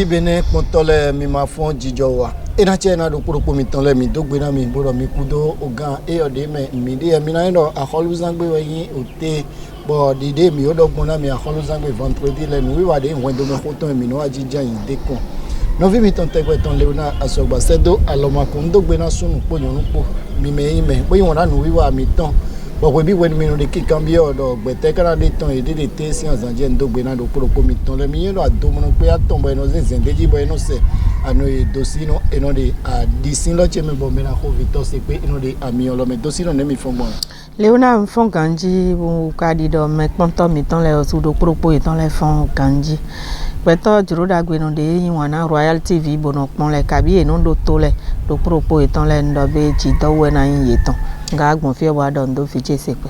TV bene kontole mi ma fon jijowa ina chena do poropo mi tonle mi dogbe na mi boro mi kudo ogan e ode me mi de mi na ndo akholu zangbe yin ote bo dide mi odogbon na mi akholu zangbe vendredi le mi wa de wendo me khoton mi no ajijan yin de kon no vi mi ton tegbe ton leona asogba sedo aloma ko ndogbe na sunu po yonu po mi me ime bo yin wona nu wiwa mi ton bo bi wen mi no de kikan bi odo gbete kana de ton e de te si anzanje ndogbe na do poropo mi ton le mi yin lo adomo pe aton bo eno zendeji bo eno se ano e dosino eno de a disino cheme bo mena ko Victor se pe eno de ami olome dosino ne mi fongbon Leona fon ganji bu kadi do me ponto mi ton le osu do poropo e ton le fon ganji peto juro da gbe no de yin wana Royal TV bono pon le kabi e no do to le do poropo e ton le ndo be ji do we na yin yeton nga agbon fi wa do ndo fi je se pe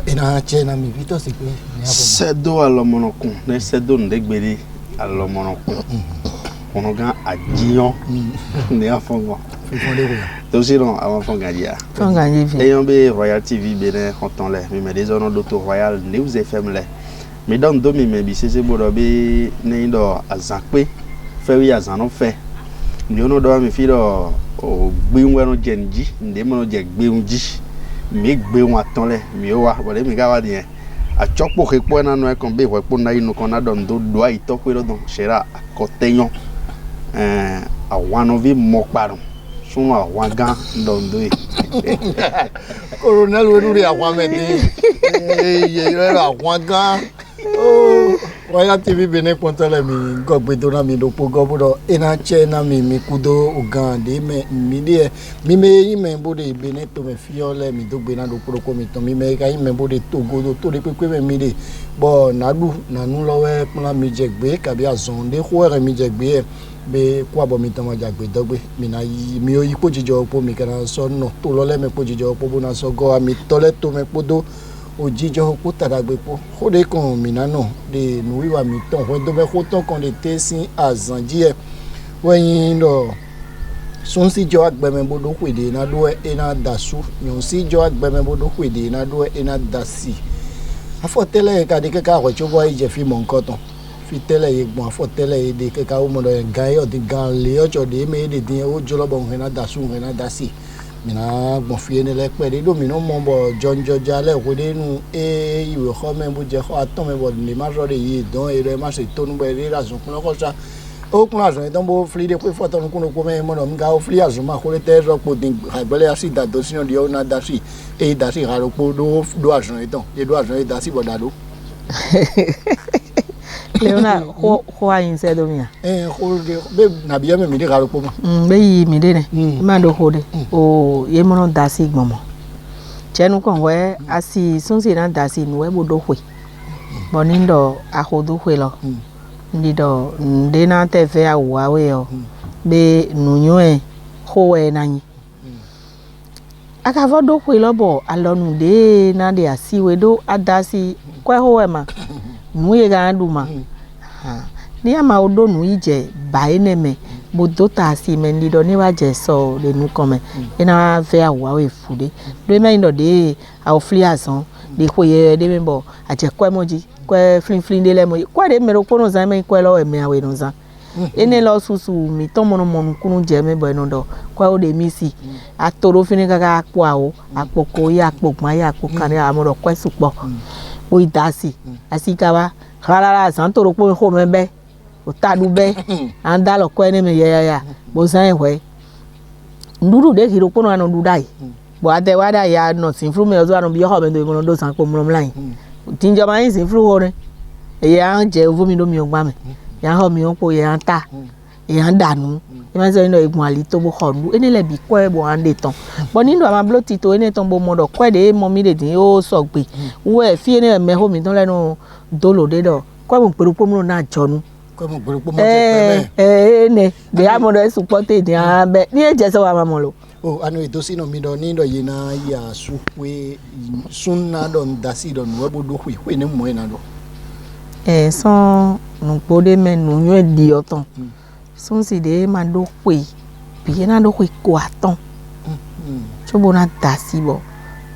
ena chena mi Victor se pe sedo alomonokun ne sedo ndegbere alomonokun onogan ajiyan ne afongo aussi non avant fongadia ayant be Royal TV bene content le mais des zones d'auto Royal News FM le mais dans domi me bi sese bodo be ne do azakpe fe wi azano fe mi ono do mi fi do o gbeun no jenji nde mo no je gbeun ji mi gbeun aton le mi o wa bo le mi ga wa ni a chopo ke po na no e kon be we po na inu kon na do do ai to pe do shera ko teyan àwọn vi mo parun sun àwọn gan dondo e coronel wenuri àwọn mede ye re àwọn gan Royal TV bene pontole mi gogbe do na mi do pogo bodo ena che na mi kudo ogan de mi de mi me yin me bode bene to me fiole mi do gbe na do poroko mi to mi me ka yin me bode togo do to de pepe mi de bo nadu nanu lowe pon mi jegbe kabi azonde khore mi jegbe be kwa bo mi tama jagbe dogbe mi na mi o yipo jijo po mi kana so no to lo le me po jijo po bo na so go mi tole to me podo o jijo po tadagbe po o de kon mi na no de nu wiwa mi ton ho do be ko ton kon de te sin azanji e wen do sun si jo agbe me bodo kwede na do ena dasu yon si jo agbe me bodo kwede na do ena dasi afo tele ka de ka ko chobo ije fi mo nkan ton tele yegbon afo tele ede keka o modo gan yo di gan le ojo de me de din o jo lobo hena dasu hena dasi mina gbon fi ene le pe de do mi no mo bo jonjo jale ko de nu iwe kho me bu je kho aton me bo le ma ro de yi don ere ma se tonu be re razun kun ko sa o kun razun don bo fli de pe foto kun ko me mo no nga o fli azun ma ko le te ro po din agbele asi da do sino di o na dasi e dasi ga ro po do azun e don e do azun e dasi bo da do Leona ho ayin se do mia ho be na biya me mi de garo po ma be yi mi de ne ma do ho de o ye mo no dasi gbomo chenu kon we asi sunsi na dasi nu we bo do hwe bonindo ahodo hwe lo ndi do de na te fe awa we yo be nunyo e ho we na yin aka vo do hwe lo bo alonu de na de asi we do adasi kwa ho we ma nu ye ga nduma ni ama odo nu ije ba eneme bodo ta si me ndi do ni wa je so le nu come ina fe awa we fude do me ndo de a ofli asan de ko ye de me bo a je kwa moji kwa flin de le moji kwa de me ro ko no zan me kwa lo e me awe no zan ene lo susu mi to mo no mo kunu je me bo no do kwa o de mi si atoro fini kaka apo awo apoko ya apokun ya apokan ya mo ro kwa supo o idasi asikawa rara san toro po ho mebe o tadu be anda lo ko ene me ya bo san ehwe nduru de hiro ko no anu dudai bo ade wada ya no sin fru me ozo anu bi ho me do mo do san ko mo mlan tinjo ma yin sin fru ho re e ya je ovo mi do mi ogba me ya ho mi o po ya ta e ya danu e ma so ino egun ali to bo ho nu ene le bi ko e bo ande ton bo ni ndo ma bloti to ene ton bo mo do ko de mo mi de din o so gbe we fi ene me ho mi ton lenu dolo de do ko mo perupo mo na jonu ko mo perupo mo je pe ne be amodo e support de abe ni e je so wa ma lo o anu e dosino mi do ni do ye na ya su we sunna don dasi don we bo do hwe ne mo na do so nu pode me nu nyo di oton sun si de ma do hwe bi na do hwe ko aton so bo na dasi bo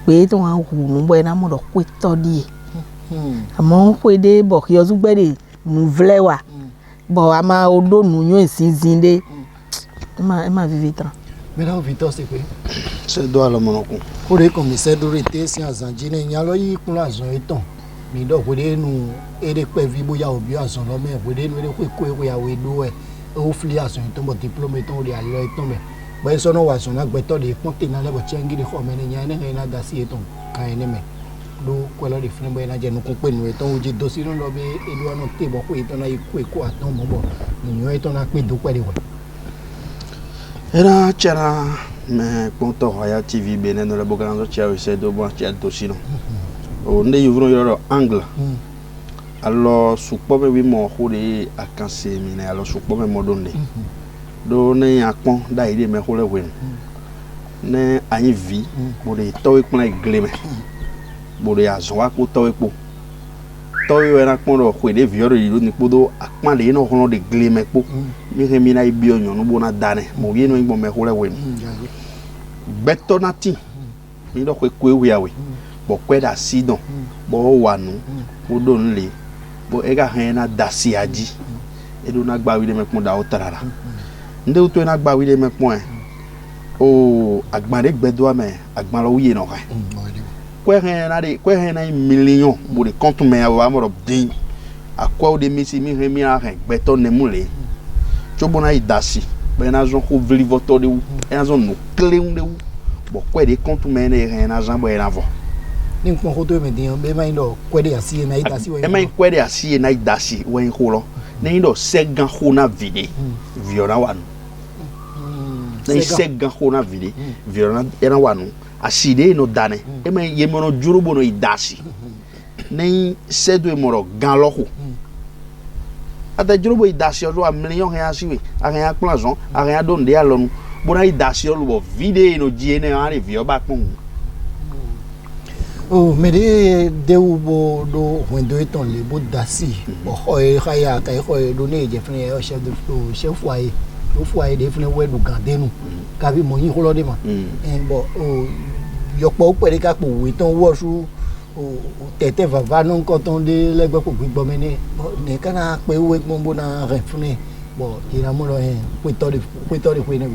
pe to an hu nu bo na mo do hwe to di àmọ́ ń pè dé bọ̀ kí ọdún gbẹ́dẹ̀ nù vlẹ̀ wà bon ama odo nunyo esinzinde ema vivitra mais là Victor c'est quoi c'est doit le monocon pour les commissaires d'autorité si azanjine nyalo yi kun azon eton mi do ko de nu ere pe vi boya obi azon lo me ko de nu ere ko ya we do e o fli azon eton bo diplôme eton ri alo eton me bo eso no wa son agbeto de ponte na le bo chengi de ko me ne nya ne na da si eton kan ene me do ko lo de fun bo na je nu kun pe nu eton o je do si no lo be edu ano te bo ko eton na iku eko aton mo bo nu eton na pe do pe de we era c'era mais ponto Royal TV bene no le bogando c'è o se do bon c'è do sino o nde yuvro yoro angle alors supo be wi mo hore akanse mi na alors supo be mo donde do ne akpon da ide me hore wen ne anyi vi bo de to ikpon igleme bo de azon wa ko to epo to yo era akpon ro ko de vi oro yiro ni podo akpon de no hono de gleme po mi he mi na ibi onyo no bo na dane mo wi no igbo me hore wen beto nati mi do ko ewe awe bo kweda sidon bo wanu bo don le bo ega hena dasi aji edo na gba wi de mekun da otarara nde o to na gba wi de mekun o agbare gbedo ame agban lo wi no ka kwe hena million bo de compte me awa mo din akwa o de misi mi he mi a he beto ne mule chobo na idasi be na zon ko vli voto de u e na zon no clé un de u bo kwe de compte me ne he na zan bo e na vo ni nko ko to me din be mai do kwede asi na idasi we e mai kwede asi na idasi we ko lo ne ndo segan ho na vide viora wanu ne segan ho na vide viora era wanu aside no dane e mai ye mono jurubo no idasi ne sedo e moro gan lo ho ata jurubo idasi o a million he asiwe a ran planzon a ran don de alonu bona idasi o lo vide no die ne ari vio ba pon. Oh, mais de où do wendo eton le bo dasi o e khaya ka e do ne je fune o chef de chef foyer o foyer de fune we do gandenu ka bi mo yin ko lo de ma bo o yopo pe ka po we ton wo su o tete vava non ko ton de legbe ko gbigbo me ne kana pe we gbombo na re fune bo ira mo lo pe to de ne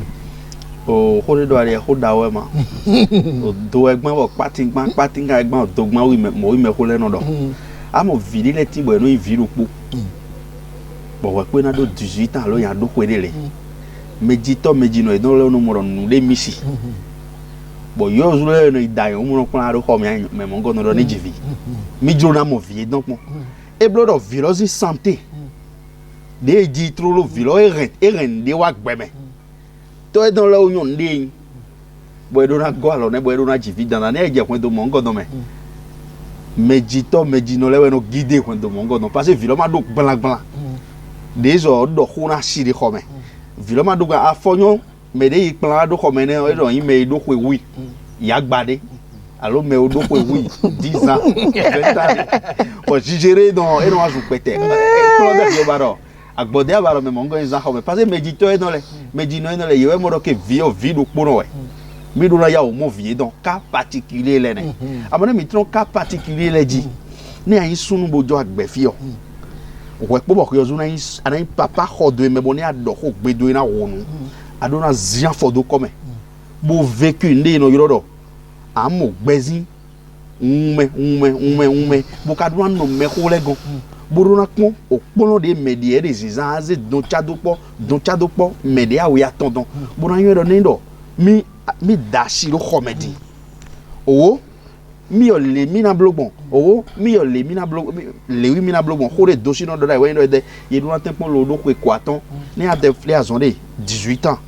o hore do are ho dawe ma o do egbon bo patin ga egbon do gbon wi me ho le no do amo vidi le ti bo no viru po bo wa pe na do 18 ans lo yan do ko ele meji no e don le no mo ro nu le misi bo yo zu le no idayo mo ro kan aro ko me mo ngo no do ni jivi mi juro na mo vie donc mo e blood of virus santé de ji tro lo vilo e ren de wa gbeme to e don la union de bo e do na go alo ne bo e do na jivi dan na e je kun do mo ngo do me meji no le we no guide kun do mo ngo do parce vilo ma do blan de zo do khuna si de khome vilo ma do ga afonyo me de yi plan do khome ne e do yin me do ko wi ya gbade alo me o do ko wi 10 ans 20 ans o jigere don e no azu pete plan de yo baro agbode abaro me mongo en za khome parce meji to e no le yo e mo do ke vi do kpono we mi do na ya o mo vie donc cas particulier le ne amone mi tron cas particulier le di ne ayin sunu bojo agbe fi o we po bo ko yo zuna yin ana papa khodo me boni ado ko gbedo na wonu adona zian fodo come bo vécu nde no yoro amo gbezi ume bo kadwa no me ko legon borona pon opono de medie de zizaze don chado po media we atondon borona yoro ndo mi dashi lo comedy o mi o le mi na blogbon o mi o le mi na blog le wi mi na blogbon khore dossier no do da we ndo de ye do tempon lo do ko ekwaton ni a de fle azonde 18 ans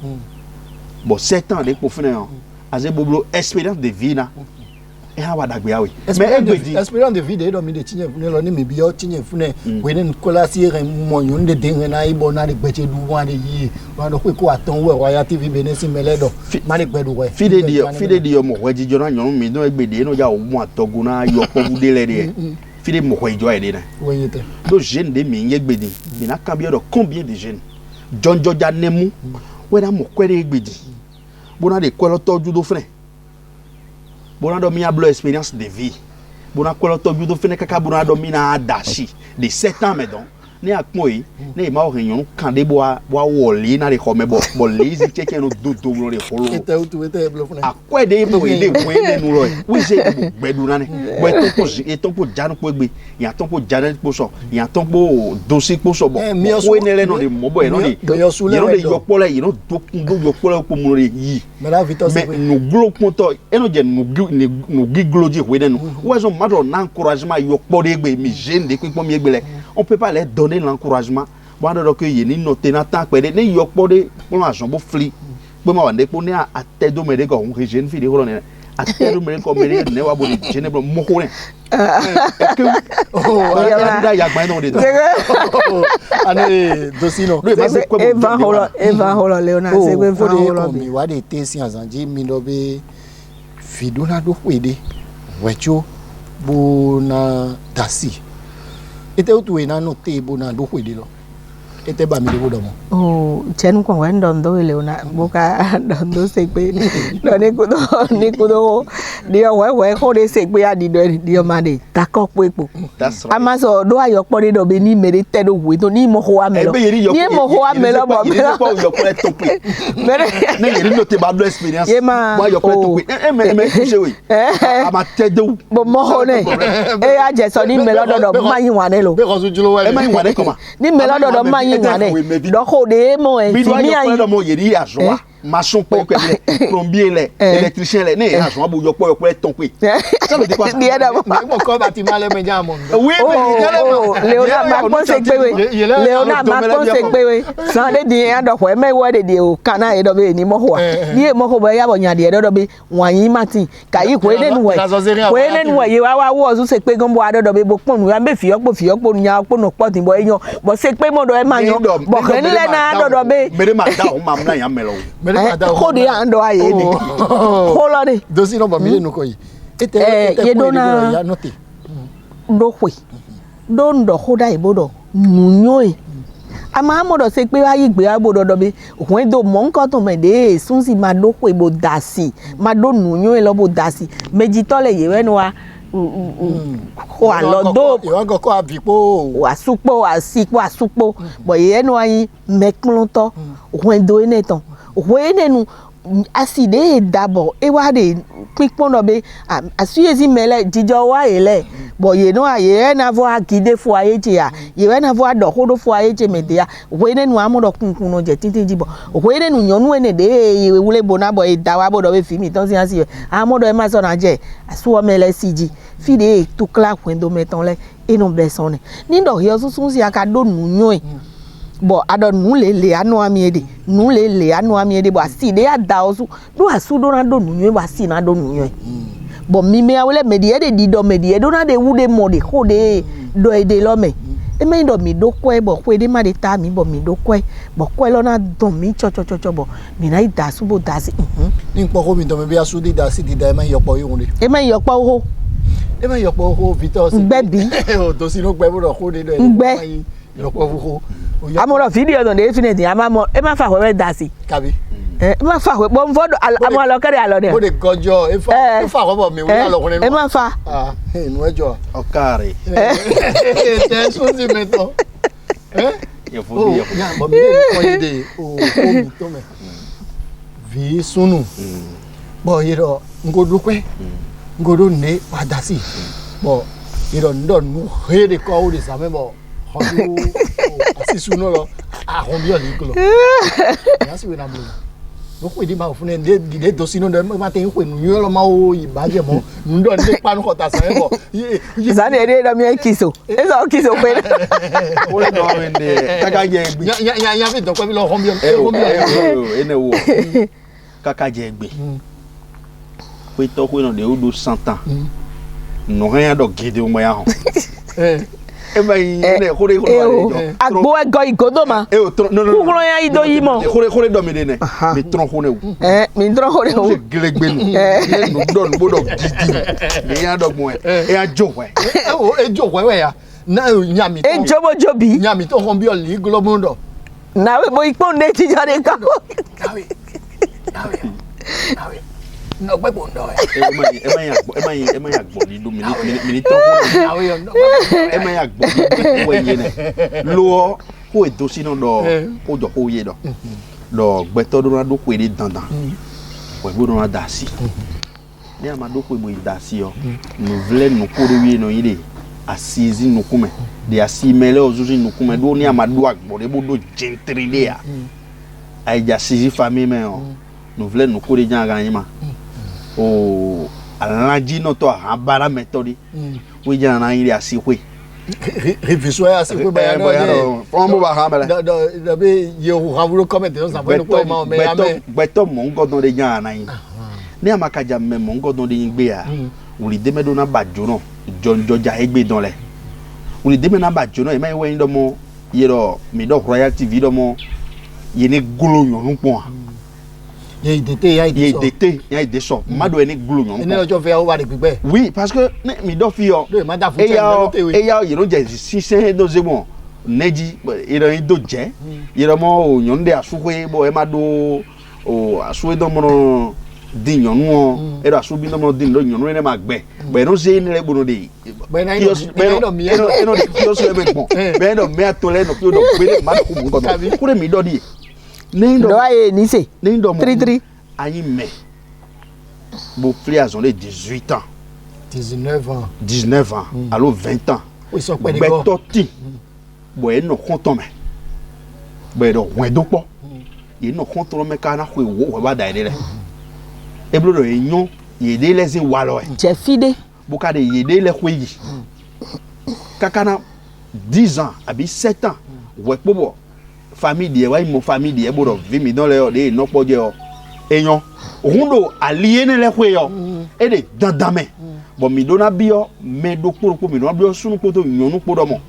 bon 7 ans de pour finir aze boblo expérience de vie na e ha wa dagbe awe mais expérience de vie de do mi de tinye fune lo ni mi bi o tinye fune we ni kola si re mo yun de den na ibo na de gbeche du wan de yi wa do ko aton we Royal TV benesi meledo ma de gbedu we fide di mo we jijo na nyonu mi no egbede no ja o mu atogun na yo ko bude le de fide mo ko ijo e de na we yete do jeune de mi egbede mi na kan bi do combien de jeunes jonjo ja nemu we na mo kwere egbede bona de kwelo toju do fre bona do mi ablo expérience de vie bona kwelo toju do fre kaka bona do mi na dashi de 7 ans mais donc ne akpoi ne ma o henyon kan de boa woli na de come bo lazy cheche no do no de follow Ete utu ete blo funa. akwa de mo ile we ne nu ro we se gbedu na ne bo to po janu po gbe ya to po janu po so ya to po dosi po so bo we ne le no de mo bo e no ni you no de yopole you no do yopole po mo re yi Me la vito se. mais no glo ponto e no je no gigloji we ne no we so ma do na encouragement yopole egbe mi jeune de po mi egbe le on peut pas leur donner l'encouragement bon alors que yeni noter na temps pede ne yopole pour la jambe fli pe ma wande po ne a tedo me de ko on jeune fi de ko ne a tedo me ko me ne wa bo de jeune bo mo ko ne ya ya gba no de Ane dosino. Eva holo Leonard se gbe van holo mi wa de te si anji mi do be fiduna do kwede wecho bo na dasi. Ete utu ina no te bo na do kwede lo. Ete ba mi de bo do mo. Oh, chenu kwa wendo ndo Leonard boka ndo se gbe do ni kudo dio we ho de se gbe ya dio ma de takọ pepo. That's right. Amaso do ayopo de do be ni mere te do we to ni mo ho amelo. Ni mo ho amelo bo me. Yopole to pe. Mere Ne yeri no te ba do experience. Yema. Wa yopole to pe. Me se we. Ama tedo. Bo mo ho ne. E a je so ni melo do ma yin wa ne lo. Be ko su julo wa. E ma yin wa de koma. Ni melo do ma yin wa ne. Do ho de mo e Bi do fi mi yopole do ayin. mo yeri ajoa. Maçon pe ko plombier le, électricien le, ne ajoa bo yopole ton pe. Ça veut dire quoi? Ni da mo. Me mo ko bâtiment le me ja mo. Oui, mais Leonard ma ko se gbe we. Leonard ma ko se gbe we. San de di an do ho e me wo de di o kana e do be ni mo ho. Ni e mo ho bo ya bo nya de do be wan yin Martin. Ka yi ko ene nu we. Ko ene nu we ye wa wo so se pe gan bo ado do be bo pon nu ya be fi opo nu ya opo no po tin bo eyan. Bo se pe mo do e ma yan. Bo ken le na do be. Mere ma da o ma mna ya melo. Ko de an do aye ni. Ko lo de. Dosino ba mi le nu ko yi. Ete ye dona ya note. Do hwe do ndo hoda ibodo munyoe ama amodo se pe ayi gbe agbodo do be ohun do mo nkan to me de sunsi ma do hwe bo dasi ma do nunyoe lo bo dasi meji tole ye wenu wa ko alodo Yo go ko abipo. wa supo asupo bo ye nu ayin mekun to ohun do ene tan ohun ene nu aside dabo e wa de pipon do be asuyezi mele jijo wa ele bo ye no aye na vo akide fo aye je ya ye na vo ado hodo fo aye je mede ya we ne nu amodo kunkun no je tintin jibo we ne nu yonu ene de ye wule bona bo e dawa bo do be fi mi ton si asi amodo e ma so na je asu o mele siji fi de tu kla kwendo meton le e no blessone ni do yo sun si aka do nu nyo e bo ado nu le anu amiede bo aside ada osu do asu do na do nu nyo ba si na do nu nyo bo mi me awele medie de di do medie do na de wude mo de ho de do e de lo me e me do mi do kwe bo kwe de ma de ta mi bo mi do kwe bo kwe lo na do mi cho bo mi na ida su bo da si Ni po ko mi do me bi asu di da si di da me yopo yun de. e me yo pa ho E me yopo ho Victor si. Gbebi. O dosino gbe bo do ko de do. Ngbe. Yopo ho. amoro video don de infinite ama mo e ma fa we da si Kabi. e ma fa we bo mfodo amo lo kere alo de Mo de gojo e fa ko bo mi wi alo ko ne. e ma fa Nu ejo. Okare. Te so si meto. Ye fo bi ye. Ya bo mi le ko yi de o mi to me. Vi sunu. Bo yiro ngodu kwe. Ngodu ne padasi. Bo yiro ndo nu he de ko o de sa me bo. Hodu asisuno lo ahon bi o ni ko lo. Ya si we na blo. No kwe di ma fun e de dosino de ma te kwe nu yo lo ma o ibaje mo. Ndo ni panu ko ta sa e bo. zani ere do mi kiso e so kiso pe O le do wende kaka je egbe. Ya fi don ko bi lo hon bi Ene wo. Kaka je egbe. Pe to ko no de o do 100 ans. No ran do gide o mo ya hon. E ba yi ne kore agbo ego igodo ma e o no kuglo ya ido yi mo kore do mi de ne mi tron ko ne wo mi ndro ho de o se gelegbe nu no do no bodo gidi ni ya dogmo e ya jo we e jo we ya na nyami e jobo jobi nyami to hon bi o li globo ndo na we bo ipo ne ti jare ka nawe no pe bon do e ma ya gbo ni do mi to e ma ya gbo we ye ne lo ko e do sino do ko jo ko ye do gbeto do na do ko e dandan we bo do na da si ni amado ko bo da si yo no vle no ko do wi no yire asizi no kuma de asimele ozuzi no kuma do ni amado agbo de bo do gentride ya ai ja sizi famille me o no vle no ko de jan ga yima o alanji no to abara metodi we jan na yire asiwe reviso ya asiwe ba no fomo ba ha bele da be yo havuro comment on sa bo ko ma o me ya me beto mo ngodon de jan na yin ni amakaja me mo ngodon de yin gbe ya uli deme do na bajo no jonjoja egbe don le uli deme na bajo no e mai we ndo mo yero mi do Royal TV do mo ye ni glo yon npo ye dete ya ide so mado e ni glo yon ene ojo fe o wa de pipe oui parce que mi do fi yo e ya yero je si se do ze mo neji iro do je yero mo o yon de asukwe bo e mado o asuwe do mo din yonu era subi no mo din lo yonu ne ma gbe no se ni le gboro de be na no mi no de kio so be gbon be no me atole no kio do gbe ma ku mu ngodo ku re mi do di ni do aye ni se ni do mo 33 ayi me bo flias on les 18 ans 19 ans allo 20 ans o so pe ni go be to ti bo e no konton me be do wen do po e no konton me ka na ku wo ba da ile eblo do enyon yede lezi walo e je fide boka de yede le kweyi kakana 10 ans abi 7 ans we pobo famille die wa mo famille die bodo vi mi don le de no poje o enyon ohundo aliene le kweyo e de dandame bo mi dona bio me do kporo mi no bio sunu poto nyonu kpodo mo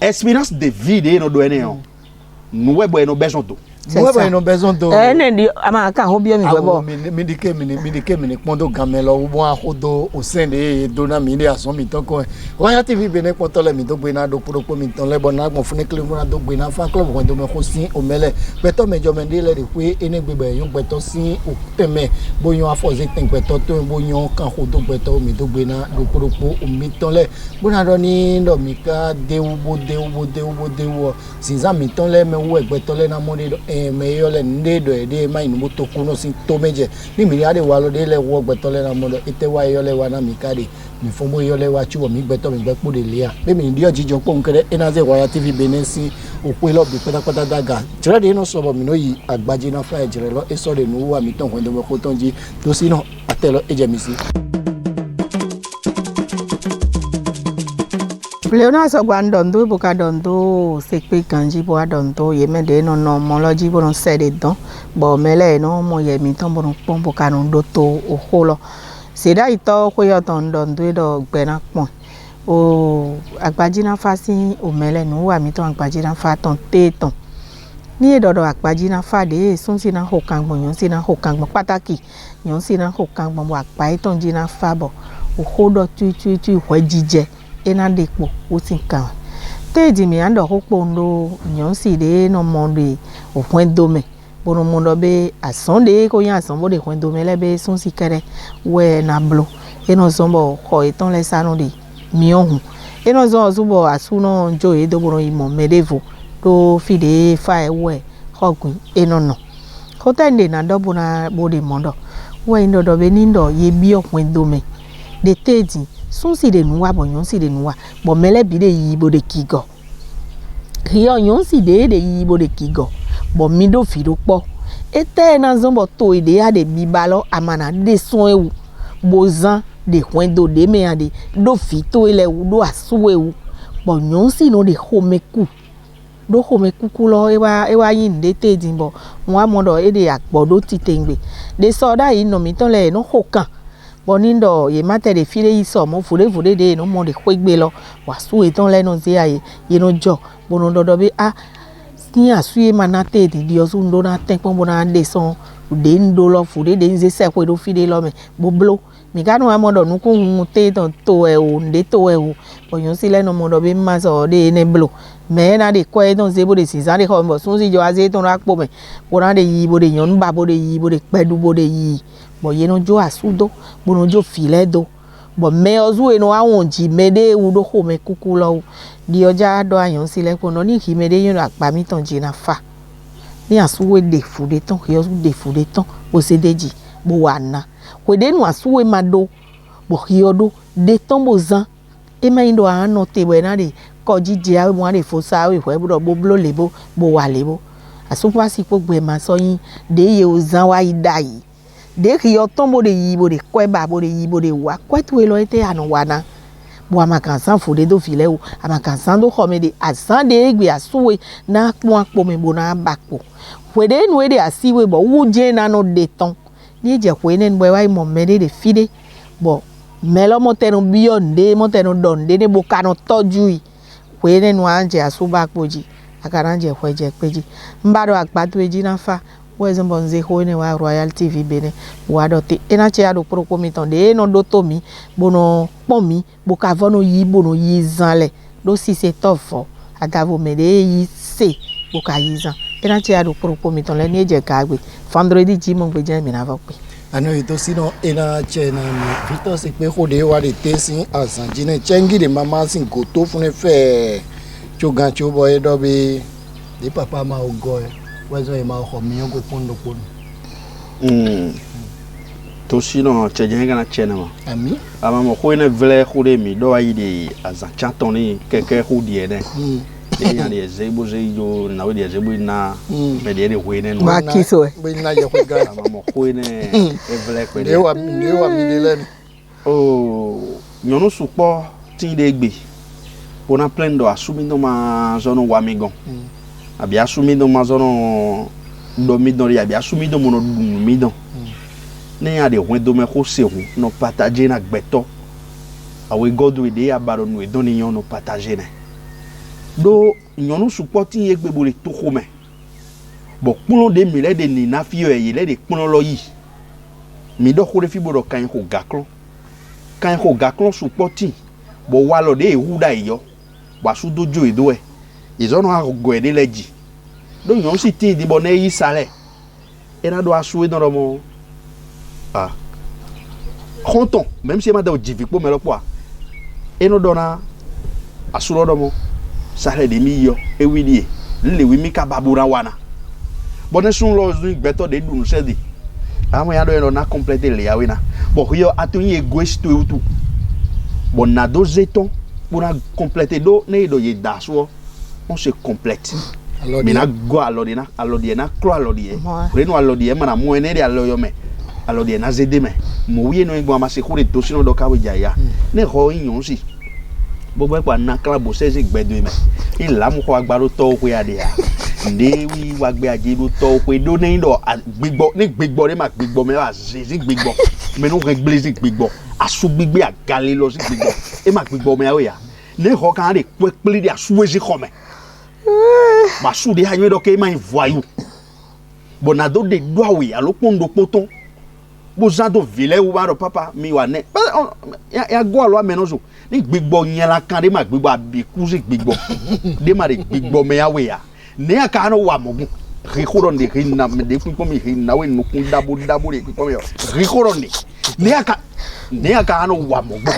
expérience de vie de no do ene o no we bo no besoin to moi ba no besoin to ne di ama ka ho bio mi webo mi dike mi pondo gamelo wo akodo o sende dona mi ni aso mi ton ko Royal TV Benin poto le mi do gbe na do poro mi ton le bona gbon fun club na do gbe na fan club ko do me ko sin o mele beto mejo me de le de pe ene gbegbe yun beto sin o teme boyon afoze tin beto to boyon kan ko do beto mi do gbe na do poro o mi ton le bona do ni ndo mi ka de wo sinza mi ton le me wo egbeto le na mo de me yo le ndedo e de mai no to kuno sin to meje ni mi ade wa lo de le wo gbeto le na mo do ite wa yo le wa na mi kade mi fomo yo le wa chiwo mi gbeto mi gbe po de le a be mi ndi ojijo po nkere ina ze Royal TV Benin si opo lo bi pata daga jere de no so bo mi no yi agbaji na fa ejere lo e so de no wa mi ton ko de mo ko ton ji to si no atelo eje mi si Leona so gwandondo boka dondo sekpe kanji bo adondo yeme de no moloji bo no sede don bo mele no mo yemi ton bo no pon boka no doto o holo seda ito ko yo ton dondo do gbena pon o agbaji na fa si o mele no wa mi ton agbaji na fa ton te ton ni edodo agbaji na fa de sun si na hokan gbon yon si na hokan gbon pataki yon si na hokan gbon bo agba iton ji na fa bo o hodo tu hwe jije ena depo o tin kan teji mi ando hopo ndo nyon si de no monde o hwen dome bono mondo be asonde ko yan ason bo de hwen dome le be sun si kere we na blo eno zombo ko eton le sanu de mi ohun eno zo zubo asuno njo e do bono imo medevo do fide fa ewe hogun eno no ko tende na do bona bo de mondo we ndo do be nindo ye bi ohwen dome de teji sun si de nuwa bo yon si de nuwa bo mele bi de yibo de kigo hiyo yon si de yibo de kigo bo mi do fi do po ete na zombo to ide ya de bibalo amana de son ewu bozan de hwendo de me ade do fi to ile wu do asu ewu bo yon si no de homeku do homeku kulo ewa yin de teji bo won amodo e de agbodo titengbe de soda yi no mi ton le no hokan bonindo ye mate de file iso mo fure de no mo de kwegbe lo wasu eton le no se aye ye no jo bono dodo be a ni asu e manate di osu ndo na ten pon bona de son de ndo lo fure de nze se ko do file lo me boblo mi ga no amodo nu ku hun te ton to e o nde to e o bo yon si le no mo do be ma so de ne blo mais na de quoi donc c'est pour des 6 ans de comme son si jo aze ton rak po me pour na de yi bo de yon ba bo de yi bo de pedu bo de yi bo ye no jo asudo bo no jo file do bo me ozu e no awon ji me de u do ko me kuku lo di oja do ayan sile ko no ni ki me de yon apa mi ton ji na fa ni asuwe de fu de ton yo de fu de ton o se deji bo wana ko de no asuwe mado bo hiodo de ton bo zan e ma indo an no te bo na de ko jije awe mo de fo sa we fo bo blo lebo bo wa lebo asupa si po gbe ma so yin de ye o zan wa idai de ki yo ton bo de yi bo de ko ba bo de yi bo de wa ko tu e lo ete anu wana bo ama kan san fo de do file o ama kan san do ko me de asan de egbe asuwe na pon apo me bo na bakpo we de nu e de asiwe bo wu je na no de ton ni je ko enen bo wa mo me de fide bo melo mo tenu bionde mo tenu donde ne bo kanu toju yi we ne nu anje asuba poji akara nje kweje peji mbado akpatu eji na fa wezo mbonze ho ne wa Royal TV bene wa dote ena che ado pro komiton de no do to mi bono pon mi bo ka vono yi bono yi zanle do si se tofo agavo me de yi se bo ka yi zan ena che ado pro komiton le ni eje ka gbe vendredi ji mo gbe je mi na va pe ano ito sino ena che na mi Victor se pe ko de wa de tesin asan jine chengi de mama sin go to fun fe chogan chobo e do be de papa ma ogo e wezo e ma ho mi go pondo pondo to sino che jenga na chena ma ami ama mo ko ene vle ko de mi do ayi de azan chanton ni keke ko die de de nya de zebo zejo na we de zebo na me de we ne no ma kiso e be na ye ko ga ama mo ko ene e vle ko de wa mi de le oh nyono supo tin de gbe bona plendo asumi no ma zono wa migon abi asumi no ma zono do mi don ri abi asumi do mono mi don ne ya de wen do me ko se hu no partager na gbeto awe godu de abaro no e don ni no partager ne do nyono support ye gbe bole to ko me bo puno de mi le de ni na fi ye le de puno lo yi mi do ko de fi bodo kan ko gaklo support bo wa lo de hu da yo wa su dojo edo e izono ha go e de leji do nyon si ti di bo na yi sale era do asu e do mo konton même si ma da o jivi po me lo po eno do na asu do mo sale de mi yo e wi die le wi mi ka babura wana bo ne sun lo zu gbeto de dun se di amo ya do eno na complete le ya wi na bo yo atun ye gwesto e utu bon na do zeton pour compléter do ne do ye daso on se complète mina go alodina kro alodie reno alodie mana mo ene de aloyo me alodie na zede me mo wi no ngwa ma se kure to sino do ka we jaya ne ho yin si gbogbo pa na kla bo se gbedo me ila mu ko agbaro to ko ya de ya nde wi wa gbe aje do to ko do ne do gbigbo ne ma gbigbo me wa se gbigbo me no gbe se gbigbo asu gbigbe agale lo si gbigbo e ma gbigbo me awe ya ne ho kan de pele de asu we si come ma su de hanyo do ke ma voyou bonado de do awe alo pondo poton bo zado vile u baro papa mi wa ne ya go alo amenozo ni gbigbo yen la kan de ma gbigbo abiku si gbigbo de ma de gbigbo me awe ya ne aka no wa mogun rikoron de rinna me de fu mi rinna we no kun dabo de ko me rikoron de ne aka no wa mogun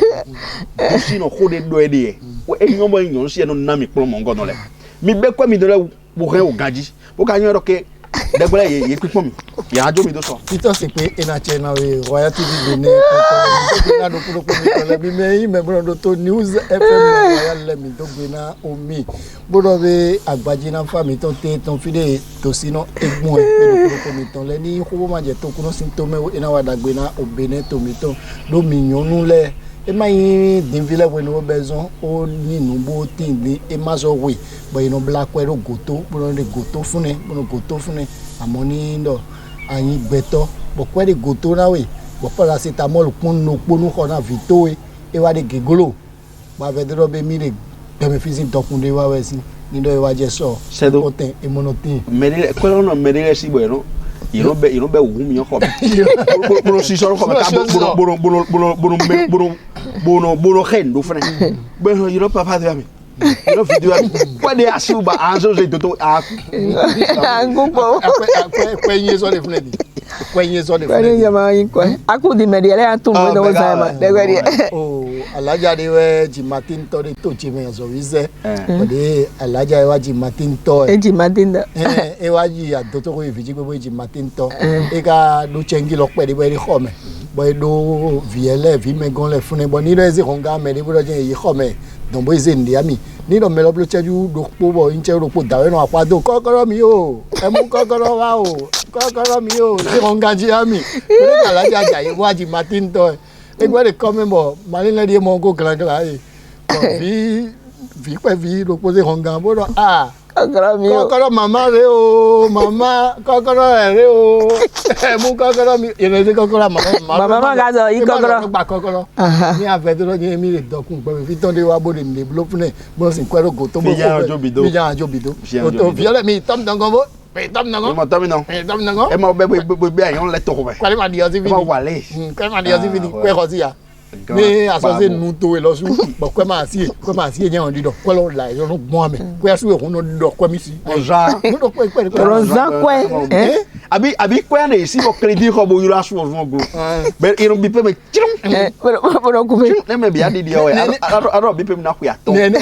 si no khode do e de e nyon bo nyon si no na mi pro mongo no le mi be kwa mi do le bo re o gaji bo ka nyon ro ke degbele ye pipo mi ya ajo mi do so Victor se pe ena chena we Royal TV bene ko na do pro ko mi le bi me me bro do to news FM Royal le mi do gbe na omi bro be agbaji na fa mi ton te ton fide to sino egbon e pro ko mi ton le ni ko ma je to kuno sin to me ena wa dagbe na obene to mi ton do mi nyonu le e ma yin din vile we no bezon o ni nu bo tin ni e ma so we bo ino black we ro goto bro de goto fune amoni ndo ayin gbeto bo kwe de goto na we bo paracetamol ponu ko na vito e wa de gegolo ba ve de be mi de me fisin tokunde wa we si ni do e wa je so o ten e monotin medile ko no medile si bueno ino be wu mi ko boro si so ko ka boro gendo fene be ino papa de ami no video kwa de asiu ba anzo ze toto a Ngupo. Kwenye so de fnedi. Kwenye so de Kwani fnedi. jamaa yinko. Aku di mediale atu mo do zama. De kwani. Oh, alaja de we ji Martin to de to chi me so wize. Ode alaja wa ji Martin to. Eji madinda. E wa ji adoto ko ifiji gbe ji Martin to. E ka do chengi lo pe de we ri khome. Bo do viele vi me gon le fune bo ni re zi honga me de bo je yi khome. Don bo ize ndi ami. Ni do me lo blo cheju do po bo inche ro po dawe no apa do kokoro mi o. E mu kokoro wa o. Kokoro mi o. Zi honga ji ami. Ko alaja ja yi wa ji Martin to. E gbe de come mo mali le di mo go gran gran e. Vi pe vi ro po zi honga bo do Kokoro mama re o, mama kokoro re o. Mu kokoro mi, ene se kokoro mama ga zo i kokoro. Gba kokoro. Ni afe to ni mi le dokun pe fi ton de wa bode ni blow fune. Bo sin kwero go to bo. Fi jan ajo bido. O to fi ole mi tom dan go bo. Pe tom dan go. Mo to mi no. Tom dan go. E mo be ayon le to ko be. Kwale ma di o si E vi. mo wale. Kwale ma di o si vi ni pe ko si ya. Ni asose nu to e lo su bo kwe ma si je on di do kwe lo la yo no gbon me kwe su e hun no do kwe mi si Oza. no do kwe Rosa kwe. Abi kwa na isi ko credit ko bo yura so zo go. Be iru bi pe me chirun. Pero kume. Ne me bi adi di o e. Aro bi pe me na ku ya to. ne Ne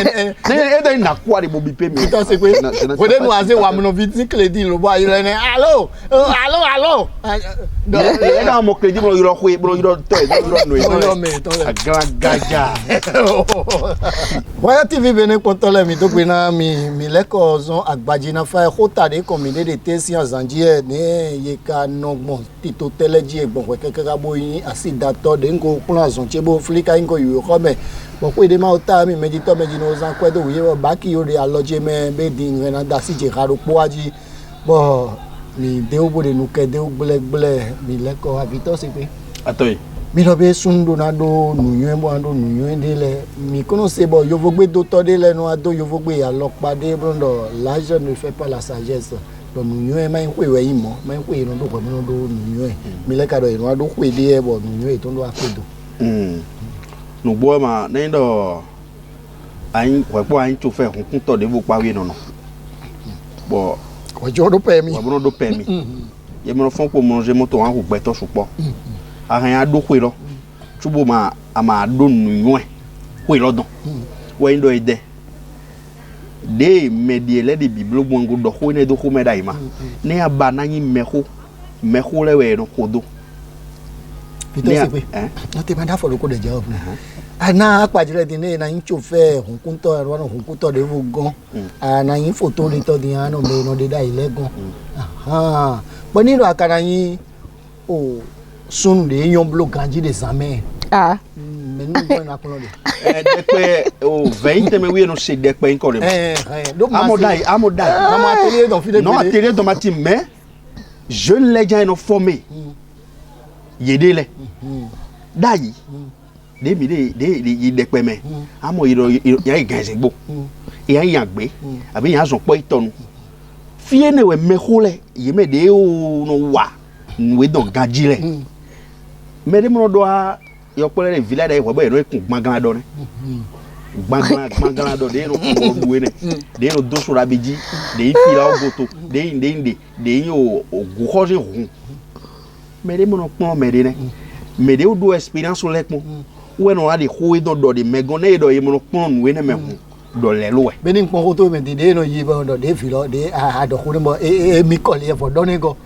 e da na ku ade bo bi pe me. to se pe ko de nu ase wa mo no viti credit lo ba ile ne allo allo Do e da mo credit bo yura ku bo yura to e yura no e. to Gaga. Waya TV bene potole mi to pe na mi leko zon agbaji na fa ko tade komide de tesi azanjie ne ye ka nogbon tito teleji egbon keke ka boyin asidato de ngo plan zon chebo flika ngo yu ko me bo pe de ma o ta mi meji to meji no zan kwedo ye ba ki yo de aloje me be di ngena da si je karo po aji bo mi de o bo de nu ke de o gble mi leko avito se pe Atoy. mi lo be sundo na do nuyen bo ando nuyen de le mi kono se bo yo vogbe do to de le no ado yo vogbe ya lo pade brondo l'âge ne fait pas la sagesse do nuyen ma nwe we yin mo ma nwe no do ko mi no do nuyen mi le ka do yin ado kwe de e bo nuyen to do akodo no bo ma ne do ayin we po ayin to fe hun to de bo pa we no no bo ko jo do pe mi wa bo do pe mi ye mo fon po mo je moto an ko gbe to supo ahan ado kwe lo tubo ma ama do nuyen kwe lo don we ndo ide de mediele de biblo bongo do ko ne do ko medai ma ne aba na yin meho le we no kodo pito se pe no te manda fo lo ko de job ana apajire din ne na yin chofe hun kun to ero hun kun to de wo gan ana yin photo ri to din ano me no de da ile gan aha bo ni ro akara yin o sun de yon blo ganji de zame me no ko na ko de depe o 20 me we no se depe en ko le amodai amo atelier dans file non atelier dans ma team mais jeune les gens no formé yedele dai de mi de depe me amo iro ya iganse gbo ya yagbe abi ya so po itonu fie ne we mehole ye me de o no wa we don gajile me de mo do a yo pele le village de wo no ekun gbangana do ne gbangana do de no ko duwe ne de no do sura beji de ifila ogoto de yo oguhoje hun me de mo no pon me de ne me de do experience le pon we no ade ho do de megone do ye mo no pon we ne me hun do le lo we be ni pon ko to me de no yi ba do de filo de a do ko mo mi ko le fo do ne go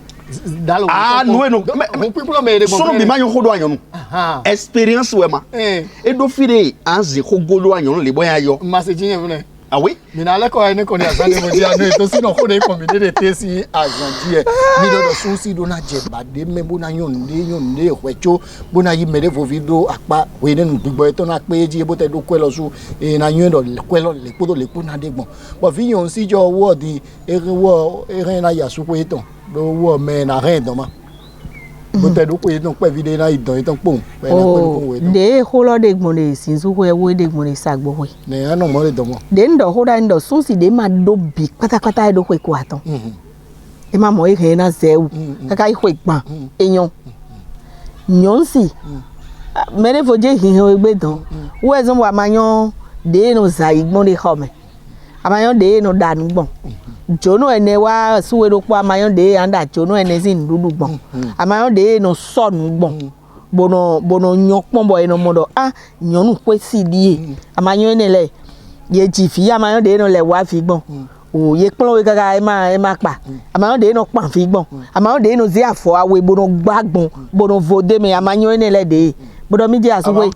dalo no no people me de so no be ma yo ho do ayon experience we ma e do fire anze ho golo ayon le boya yo message yen fune ah oui mi na le ko ene ko ni asale mo dia no to si no ko de ko mi de tesi azantie mi do sun si do na je ba de me bo na yon de hwecho bo na yi mere fo video apa we ne nu gbigbo to na pe ji bo te do ko lo su e na yon do ko lo le po na de gbon bo fi yon si jo wo di ere na ya su ko eton do wo me na ren do ma bo te do ko eton pe video na idon eton pon pe na ko de ho lo de gbon de sin su ko e wo de gbon de sagbo we ne ano mo le do mo de ndo ho da ndo sun si de ma do bi pátápátá e do ko ko aton e ma mo e na zewu kaka i ko ipan eyan nyon si mere fo je hin egbe dan wo ezon wa ma yan de no za igbon de ho me amayon de no da nu gbon jono ene wa suwe do po amayon de anda jono ene sin dudu gbon amayon de no so nu gbon bono nyon pon boy no modo nyon nu kwesi die amayon ene le ye jifi amayon de no le wa fi gbon o ye pon we gaga e ma pa amayon de no pan fi gbon amayon de no zi afo awe bono gbagbon bono vode me amayon ene le de bodo mi di asuwe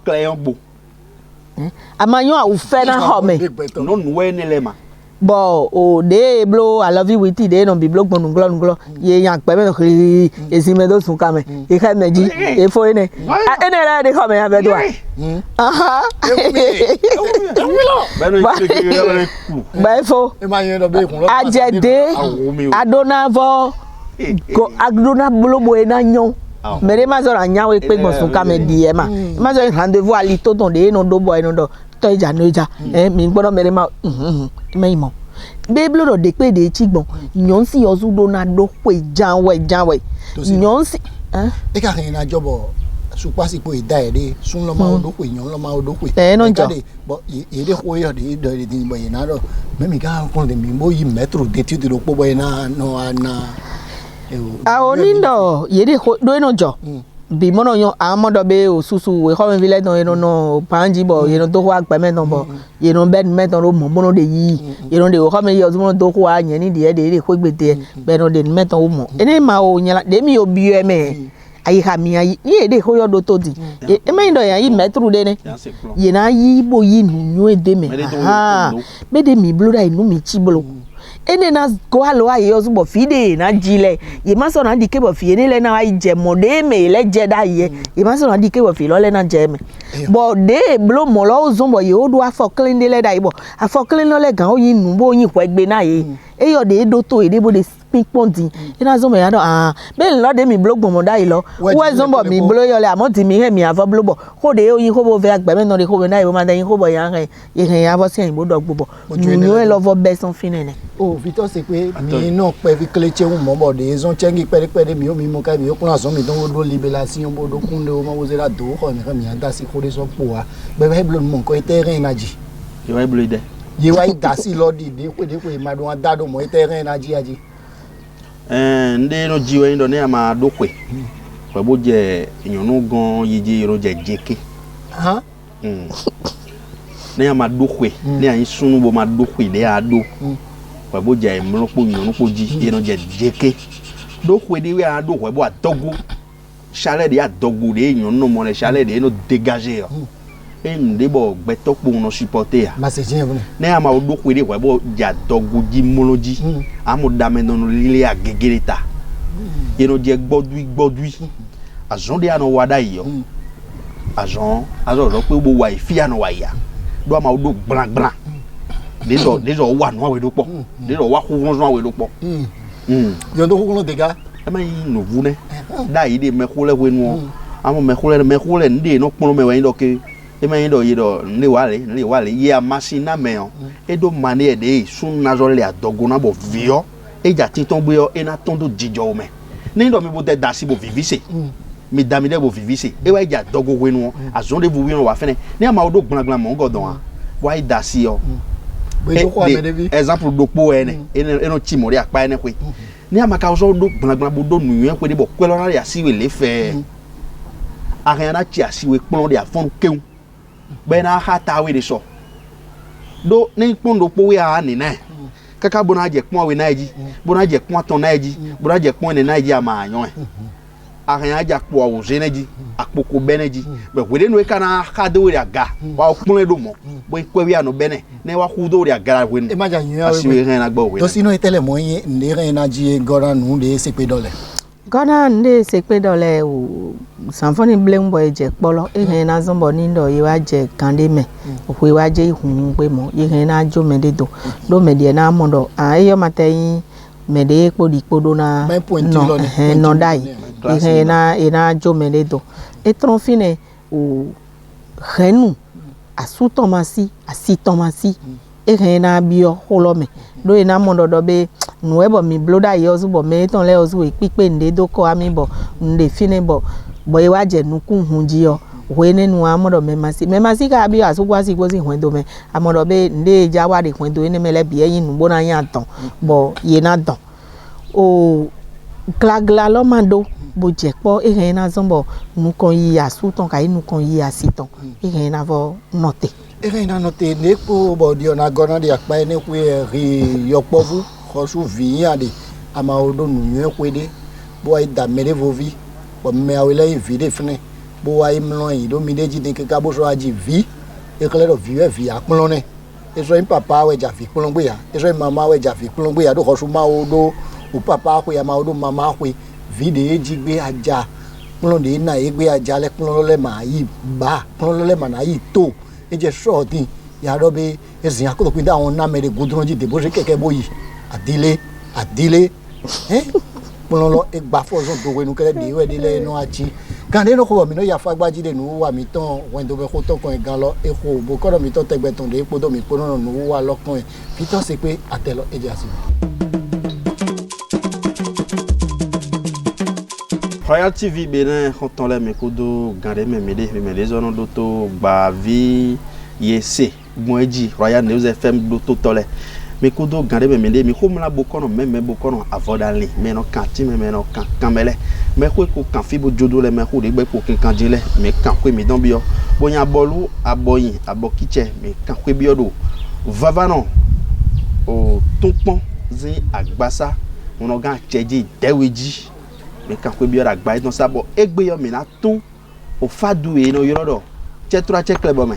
amayon a u fe na ho me no nu we ne le ma bo o de blo I love you with it de no bi blo gbon nglo ye yan pe me kiri ezime do sun ka me e ka meji e fo ene ene la de ko me ya be do aha ba fo ajede adonavo go adona blo bo ena nyon mere ma zo ra nya we pe gbon sun ka me di e ma zo rendez-vous ali to don de no do boy no do to ija no ija mi gboro mere ma me mo be blo do de pe de chi gbon nyon si ozu do na do pe janwe nyon si e ka rin na jobo supasi po ida ede sun lo ma odo pe nyon lo ma odo pe no jo bo ede ho yo de de bo na do me mi ka kon de mi mo yi metro de ti do po bo na no ana onindo yede do no jo bi mono yon amodo be osusu we ko vile don no panji bo ye no to wa gba meton bo ye no bed meton ro mo bono de yi ye no de ko me yo mo to ko wa yen ni de ko gbete be no de meton o mo ene ma o yen de mi obi e me ayi ha mi ayi ye de ko yo do to di e me ndo yan yi metru de ne ye na yi bo yi nu nyu e de me ha be de mi blu dai nu mi chi blo ene na go alo aye ozubo fide na jile ye ma so na di ke bo fi ene le na ai je mo de me le je da ye ma so na di ke bo fi lo le na je me bo de blo mo lo zumbo ye o do afo clean de le da ibo afo clean lo le gan o yin nu bo yin ko egbe na ye e yo de do to e de bo de speak ponti ina zumbo ya do be lo de mi blog mo da ilo we zumbo mi blo yo le amo ti mi he mi afo blo bo ko de o yin ko bo fe agbe me no de ko be na ibo ma da yin ko bo ya he ye he ya bo se yin bo do gbo nu e lo vo be son finene Victor c'est que mi no pe vi kleche un mo de zon chengi pere mi o mi mo ka mi o kun so mi don do libération bo do kun de o ma wo ze la do ko mi anda si ko de so po wa be be blo mo ko terrain na ji ye wa blo ide ye wa da si lo di de ko ma do da do mo terrain na ji aji nde no ji we ndo ne ama do kwe ko bo je eyan no gan yeje ro je jeke ne ama do kwe ne ayin sunu bo ma do kwe de a do bo ja emro po yan po ji eno je jeke do kwe de we a do kwe bo adogu chale de adogu de yan no mo le chale de no dégager de bo gbe to po no supporter ma se jin bu ne ama do kwe de kwe bo ja dogu ji moloji amu da me no lile agegereta eno je gbodui azon de ano wada yo azon ro pe bo wa ifi ano wa ya do ama do gbran Déjà wa no we do po déjà wa ku won we do po yo do ku no dega e ma yin no vu ne da yi de me ku le we nu amo me ku le ndi no pon me we ndo ke e ma yin do yi do ndi wa le ye machine me o e do mane de sun na zo le adogo na bo vio e ja ti ton gbe yo e na ton do jijo me ni ndo mi bo de da si bo vivise mi da mi de bo vivise e wa ja dogo we nu azon de vu wi no wa fene ni ama do gbangban mo godon a wa da si yo exemple dopo ene no chimori apa ene kwe ni amaka oso do gbangban bodo nu yen kwe de bo kwe lo na ya siwe le fe akan na chi asiwe pon de afon keun be na ha ta we de so do ni pon do po we a ni na kaka bona je pon we na ji bona je pon ton na ji bona je pon ne na ji ama anyon akan ya ja po o je na ji akpoko be na ji be we de no e kana ha de we aga wa pon le do mo bo ikwe wi ano bene ne wa kudo ri agara wen e ma ja yin asiwe ren na gbo we to sino tele mo yin ne ren na ji gora nu de se pe dole gona nde se pe dole o sanfoni blame boy je polo e ren na zombo ni ndo ye wa je kande me o we wa je ihun pe mo ye ren na jo me de do me de na mondo e yo mateyin me de podo na no no dai e ren na jo me de do e tronfine o renu asu tomasi asi tomasi e ren na bio holome do ina mondo do be nuebo mi bloda yo zubo me ton le ozu e pipe nde do ko ami bo nde fine bo e wa je nukun hunji yo wene nu amodo memasi ka bi asugwa si gbo si hwendo me amodo be nde jawa de hwendo ene mele bi eyin nu bona yan ton bo ye na don o glagla lo mando bo je po e na zombo nu kon yi asu ton kai nu kon yi asiton e na vo note e na note ne po bo di ona gona di apa ene ku ri yopovu khosu vi ade ama odo nu ye kwede bo ai da mere vovi bo me awele vide fine bo wa imlon yi do mi deji de ke ka bo so aji vi e kle do vi apolon ne e so in papa we ja fi polon gbe ya e so in mama we ja fi polon gbe ya do khosu ma odo o papa ko ya ma odo mama ko vide eji gbe aja polon de na e gbe aja le polon le ma yi ba polon le ma na yi to e je so tin ya do be e zin akodo pin da won na mere godron ji de bo se keke boyi adile polon lo e gba fo so do we nu kele de we de le no achi kan de no ko mi no ya fagbaji de nu wa mi ton wen do be ko ton kan gan lo e ko bo ko do mi ton tegbe ton de epo do mi po no nu wa lokan e fitan se pe atelo e je asi Royal TV Benin quand les mekodo gande me les zones d'auto bavi yese moeji Royal News FM d'auto tole mekodo gande me mi ko mla bokono me bokono avodali me no kanti me no kan kamele me ko kan fibo jodo le me ko de gbe ko kan jele me kan ko mi don bio bonya bolu aboyin abokiche me kan ko biodo vavano o tonpon zi agbasa on ga cheji deweji me kan ko biora gba itan sabo egbe yo mi na tun o fadu e no yorodo chetura cheklebo me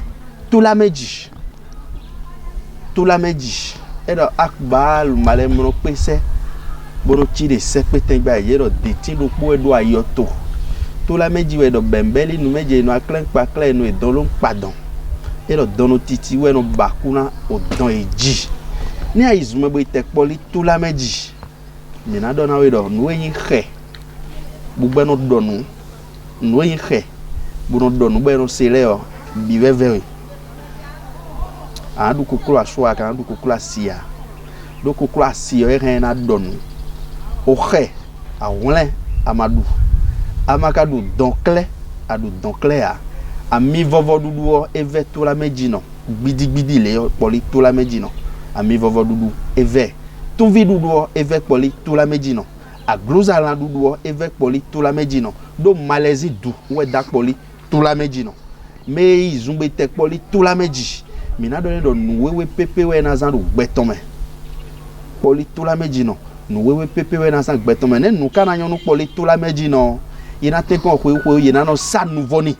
tout la méjì e do akbal male mo pese boro ti de se pe ten gba ye do de ti lo po edo ayoto tout la méjì we do bembeli nu meje no aklen pa kle no e don lo padon e do dono titi we no bakuna o don eji ni aizume bo itekpoli tout la méjì mi na do na we do nu yin khe bugbe no donu nu yin khe bu no donu be no sele o bi veve a du kokula soa kan du kokula sia do kokula sia e ren na donu o khe a wonle amadu amakadu donkle adu donkle a mi vovo dudu eve to la méjì no gbidi le poli to la méjì no a mi vovo dudu eve to vi dudu eve poli to la méjì no a glosa la dudu eve poli to la méjì no do malaisie du we da poli to la méjì no me izumbe te poli to la méjì mina do do nuwewe pepe we na zan do gbeton me poli to la méjì no nuwewe pepe we na zan gbeton me ne nu kana yon nu poli to la méjì no ina te kon kwe ina no sa nouveau ni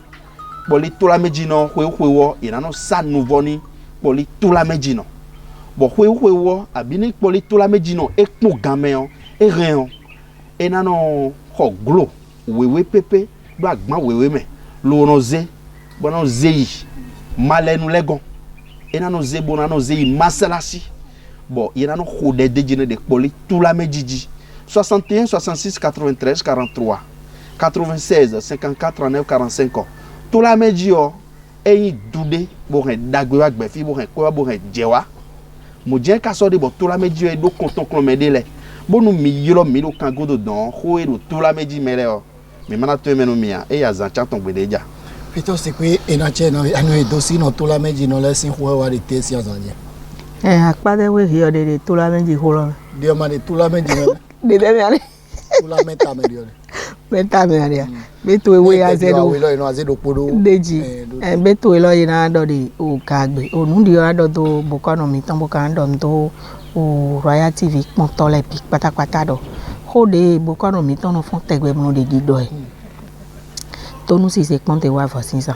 poli to la méjì no kwe wo ina no sa nouveau ni poli to la méjì no bo kwe wo abini poli to la méjì no e pon game on e ren e na no ko glo wewe pepe do agban wewe me lo no ze bono zeyi malenu legon e na no ze bona no zeyi masalasi bon il y a no khode de de poli tout la méjì 61 66 93 43 96 54 39 45 tout la méjì o e dude bo ren dagbe wa gbe fi bo ren ko bo ren jewa mo je ka so de bo tout la méjì e do konton klon medele bo nu mi yiro mi do kan godo don ho e do tout la méjì mele o mi mana to meno mia e ya zan chaton gbedeja Pito c'est que enache no anu edosi no tout la méjì no le sin ho wa de te si azanye akpade we hiyo de tout la méjì holo Dio ma de tout la méjì no de me ale tout la meta me dio meta me ale beto we azedo we lo no azedo podo deji beto we lo ina do de o kagbe onu di ado to bokono mi tan bokan do to o Royal TV pon tole pi pátápátá do hode bokono mi tan no fon tegbe mo de gido e tonu si se ponte wa fasinsa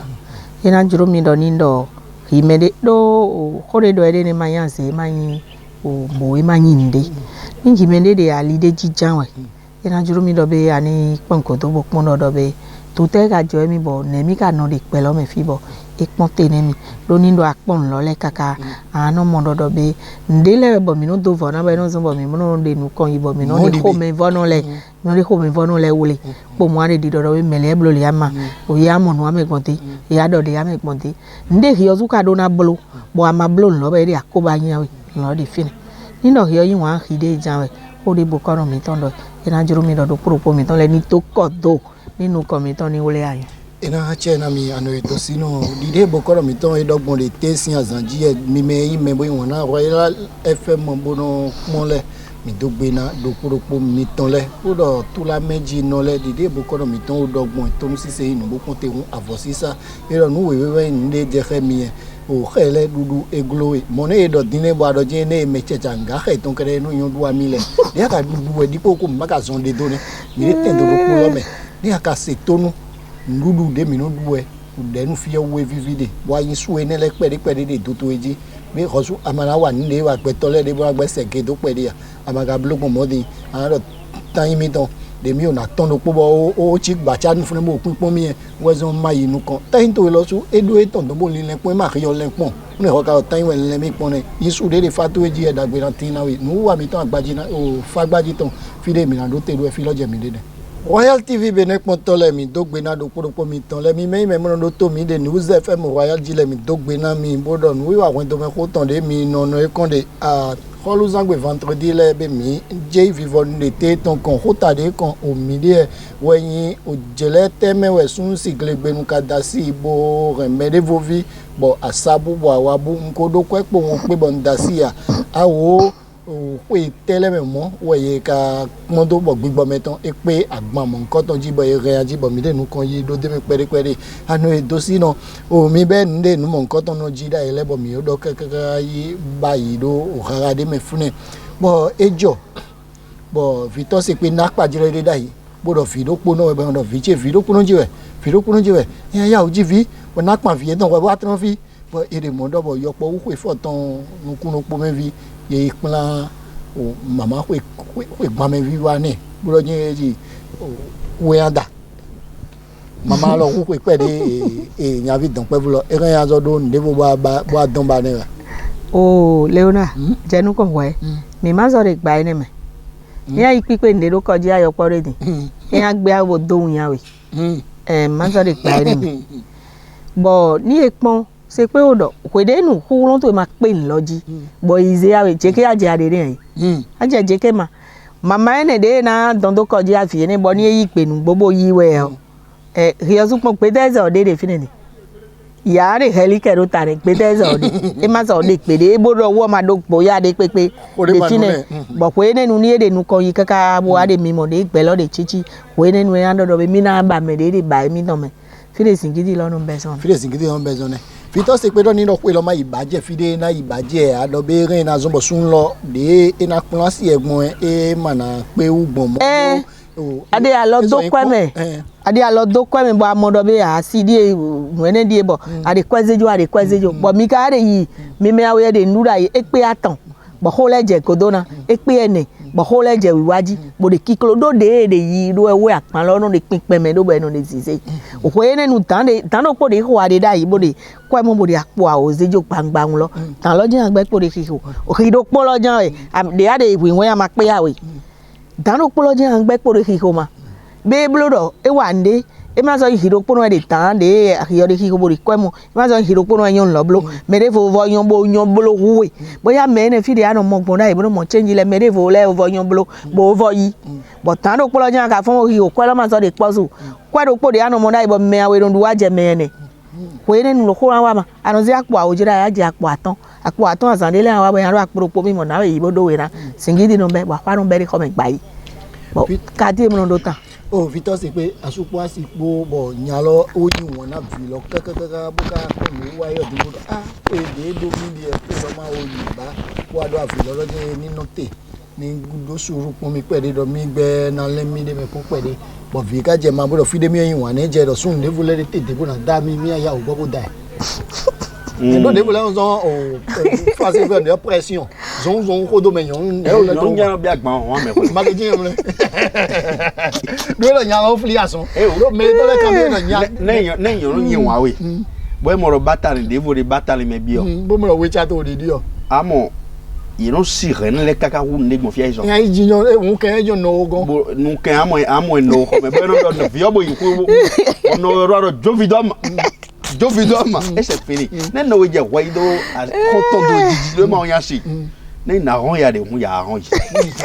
ina juro mi do nindo himede do hode do ede ne mayanse mayin o bo e mayinde ni himede de alide jijanwe ina juro mi do be ani ponko to bo pon do be to te ga jo mi bo ne mi ka no de pelo me fi bo e ponte ne mi do nindo akpon lo le kaka ano mo do be ndele bo mi no do vona be no zo bo mi no de nu kon ibo mi no de ko me vono le no de ko me vono le wole po mo ade di do we mele blo le ama o ya mo no amegbonte ya do de amegbonte nde hi ozuka do na blo bo ama blo lo be de akoba yin we lo de fin ni no hi oyin wa hide janwe o de bo kono mi ton do ina juro mi do pro po mi ton le ni to kodo nínú komiton ni wole ayo ena chena mi ano eto sino dide bokoro mi ton edogbon de tesin azanji e mi me yin me bo won na Royal FM bono monle mi dogbe na dokoropo mi ton le odo to la meji no le dide bokoro mi ton odogbon to mu sise inu bo konte un avosisa ero nu wewe nde de khemi o khele dudu eglo mone edo dine bo ado je ne me checha nga khe ton kere nu yon duwa mi le ya ka dudu we dipo ko maka zonde do ne mi re tendo do ko lo me ni aka se tonu ndudu de mi no duwe udenu fi owe vivide wa yin suwe ne le pere de toto eji mi khosu amara wa nle wa pe tole de bo agbe seke to pere ya amaga blogbon modi aro tan mi ton de mi o na ton do po o chi gba cha nu fun mo pin pon mi we zo ma yinu kan tan to lo su edo e ton do bo le pon ma yo le pon ne ho ka tan we le mi pon ne yisu de fatu eji e dagbe na tin na we nu wa mi ton agbaji na o fagbaji ton fi de mi na do te do e fi loje mi de Royal TV bene pontole mi dogbe na do poropo mi ton le mi me mo no to mi de News FM Royal jile mi dogbe na mi bodo nu wa wen do me ko ton de mi no no e konde a holu zangbe vendredi le be mi je vivon de te ton kon hota de kon o midi wen o jele teme we sun siglegbe nu kadasi bo remede vovi bo asabu bo awabu nkodo kwepo won pe bon dasi awo we tele me mo we ka mondo bo gbigbo metan e pe agbon mo nkan ton jibo e re ajibo mi de nu kan yi do de me pere anu e do si no o mi be nde nu mo nkan ton no jida elebo mi o do kekeka yi ba yi do o rara de me fune bo ejo bo vito se pe na pa jire de dai bo do fi do po no we be do vi che vi do po no jiwe ya o ji vi bo na pa vi don we wa tron vi bo ere mo do bo yo po wu ko fo ton nu kunu po me vi ye ikpla o mama we gba me viva ni bro je ji we anda mama lo ku pe de nya vi don pe bulo e kan ya zo do nde bo ba don ba ne o Leona jenu ko we mi ma zo re gba ene me ni ayi pipe nde lo koji ayo po re ni e ya gbe awo dohun ya we ma zo re gba ene me bo ni epon se pe odo kwede nu ku lon to ma pe nloji bo ize awe jeke aje ade re aje jeke ma mama ene de na don do koji afi ni bo ni yi pe nu gbogbo yi we ri osu pon pe dezo de de fini ni ya re helikero tare pe dezo de e ma so de pe de bo ro wo ma do po ya de pepe de fini bo pe ne nu ni ede nu ko yi kaka bo ade mi mo de gbe lo de chichi we ne nu ya do be mi na ba me de ba mi don me fini singidi lo no beson ne Vito se pe do ni no pe lo ma ibaje fide na ibaje adobe rin na zombo sun lo de ina plan si egbon e mana pe ugbon mo ade alo do kweme bo amodo be asi die nwene die bo ade kwezejo bo mi ka ade yi mi me awe de nura yi epe atan bo holeje kodona epe ene bo holeje wiwaji bo de kiklo do de yi do ewe apan lo no de pinpe me do be no de sise o ko ene nu tan do po de ho ade da yi bo de kwemo bo de apo a ozejo gbangba lo tan lo jan gbe po de kiko o ki do po lo jan de ade iwe won ya ma pe awe dan do po lo jan gbe po de kiko ma be blodo e wande e ma so hiro pono de tan de yo de kiko bo de kwemo e ma so hiro pono yon lo blo me de vo yon blo huwe boya me ne fi de ano mo gbon dai bo mo change le me de vo le vo yon blo bo vo yi bo tan do po lo jan ka fon o hiro kwelo ma so de pozu kwa do po de ano mo dai bo me awe don duwa je me ne ko ene nu lo ko wa ma ano zi apo awojira ya je apo atan azandele awa bo yan ro aporo po mi mo na we yi bo do we na singidi no be wa kwa no be ri comment gba yi bo ka di mo do tan o Vito se pe asupo asipo bo nyalo oyin won na vi lo kakaka buka ko mi wa yo di bodo o de do mi di e pe lo ma oyin ba wa do afi lo je ni note ni gudo suru pon mi pe de do mi gbe na le mi de me pon pe de bo vi ka je ma bodo fi de mi oyin wa ne je do sun de vule de tete bo na da mi aya o gbogbo da do de vule on o face ver de pression zon ko do me yon no nya bi agbon won me ko ma ke jin mo do lo nya lo fli asun do me do le kan me nya ne yon yin wa we bo mo ro batali de vo de batali me bi o bo mo ro we cha to de di o amo you know si ren le kaka wu ne gbo fi aiso ya jinyo un ke jo no go bo nu ke amo no ko me be no do fi obo yin ko no ro do vidoma ese fini ne no we je wa ido as koto do jiji le ma yan si ne na ron ya de hu ya ron yi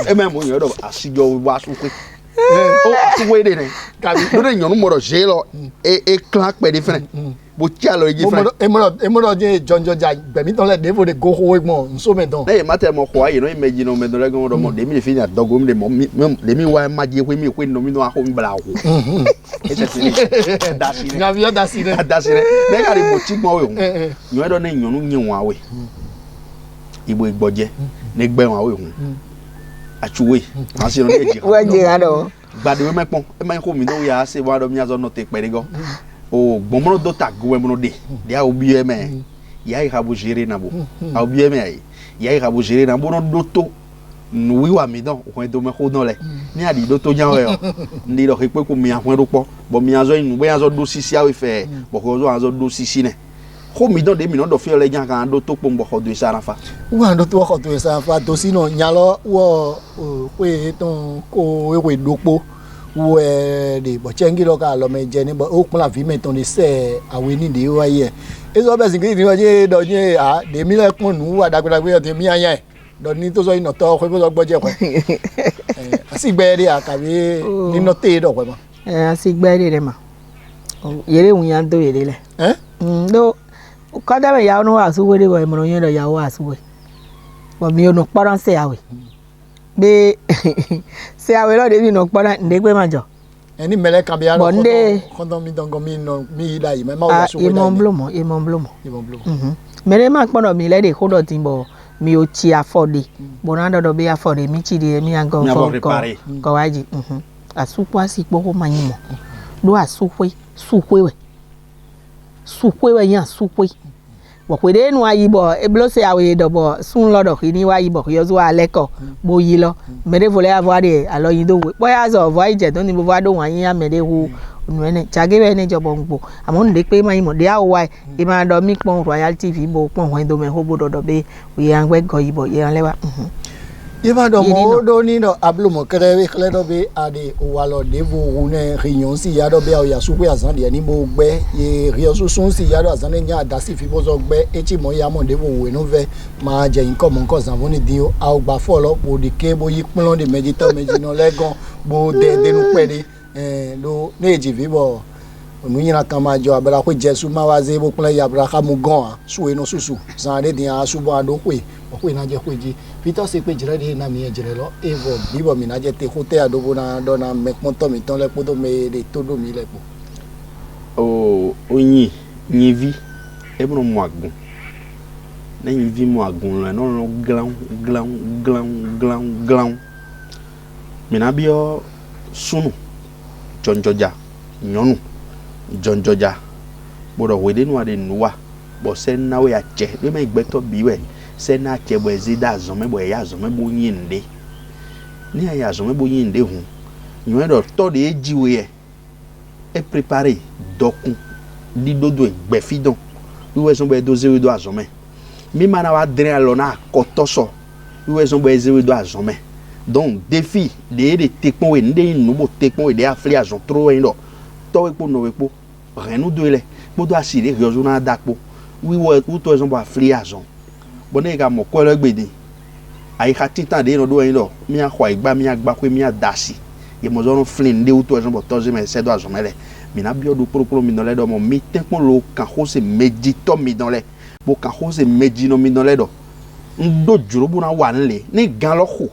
e me mo yan do asijo wa su pe o asuwe de ne do de nyonu mo do jelo e clan pe de fene bo ti alo ji fene e mo do je jonjo ja gbe mi ton le de fo de go ho mo nso me don e mate mo ko ayi no imagine o me do le go do mo de mi fi na dogo mi de mo de mi wa ma je mi ko no mi no aho mbla ho e se ti da si ne nga bi o da si ne ne ga ri mo ti mo we nyo do ne nyonu nyin wa we igbo igboje ne gbe wa we hu achuwe asi no eji wa je ado gbade we mepon e ma ko mi no ya se wa do mi azo no te pere go o gbomo do ta go we mo de dia obi e me ya i habu jere na bo a obi e me ya i habu jere na bo no do to nu wi wa mi don o do me ko don le ni adi do to jan we o ndi do pe ko mi ahun do po bo mi azo inu bo azo do sisi a we fe bo ko azo do sisi ne ko mi don de mi no do fi ole jan kan do to po mbo ko do isarafa wa do to ko to isarafa to sino nya lo wo pe ton ko we dopo wo de bo chengi lo ka lo me je ni bo o kun la fi me ton de se awe ni de wa ye e so be sin ki ni wa je do je a de mi le kun nu wa dagbe de mi ayan do ni to so ino to ko so gbo je ko asi gbe ri akawe ni no te do ko mo asi gbe ri re ma yere un yan do yere le do kada me ya no asuwe de bo mo yin do ya wa asuwe bo mi o no paran se awe be se awe lo de mi no paran nde gbe ma jo eni mele kan bi ara kondo mi dongo mi no mi da yi me ma wa asuwe da e mon blomo mere ma pono mi le de ko do tin bo mi o chi afford bo na do be afford mi chi de mi an go for ko waji asupo asipo ko ma yin mo do supe we yan supe bo pe de nu ayi bo e blo se awe do bo sun lo do kini wa yi bo yo zo ale ko bo yi lo mere vole avoir de alo yin do we bo ya zo vo ije don ni bo va do wan yin ya mere hu nu ene chage we ne jobo ngbo amo nde pe ma yin mo de awa e ma do mi pon Royal TV bo pon wan do me ho bo do be we yan we go yi bo yan lewa Ivan do mo do ni do ablu mo kere we kle do be ade o wa lo de vo ne réunion si ya do be o ya su pe azan de ni mo gbe ye rio so sun si ya do azan ne nya da si fi bo so gbe echi mo ya mo de vo we no ve ma je nko mo nko san ni di o a o gba fo lo bo de ke bo yi pin lo de meji to meji no legon bo de nu pe de do neji vi bo onu yin kan ma jo abara ko jesu ma wa ze bo pin ya abara ka mu gan su e no susu san de din a su bo ado pe o na je ko ji Vito se pe jere de na mi e jere lo evo bibo mi na je te hote adobo na do na me ponto mi ton le podo me de todo mi le po o oyin vi e mo mo agun na yin vi mo agun le no glan mi na bio sunu jonjoja nyonu jonjoja bodo we de no ade nuwa bo se na we ache de me igbeto biwe se na che bo ezida azome bo ya azome bo yinde ni ya azome bo yinde hu nyo do to de ejiwe e préparer dokun di dodo egbe fidon wiwe so bo edoze do azome mi mana wa dren alona kotoso wiwe so bo ezewe do azome donc défi de tekpon we nde inu bo tekpon we de afri azon tro yin do to we po no we po renu do ile bo do asire riozo na dapo wiwe u to ezon bo afri azon bonne ga mo ko lo gbede ai ka titan de no do yin lo mi a kwa igba mi agba kwe mi a dasi ye mo zo no flin de u to ezon bo tozi me se do azomele mi na bi odo pro mi no le do mo mi tekpon lo kan ho se meji to mi don le bo kan ho se meji no mi don le do ndo juro bu na wa nle ni gan lo ho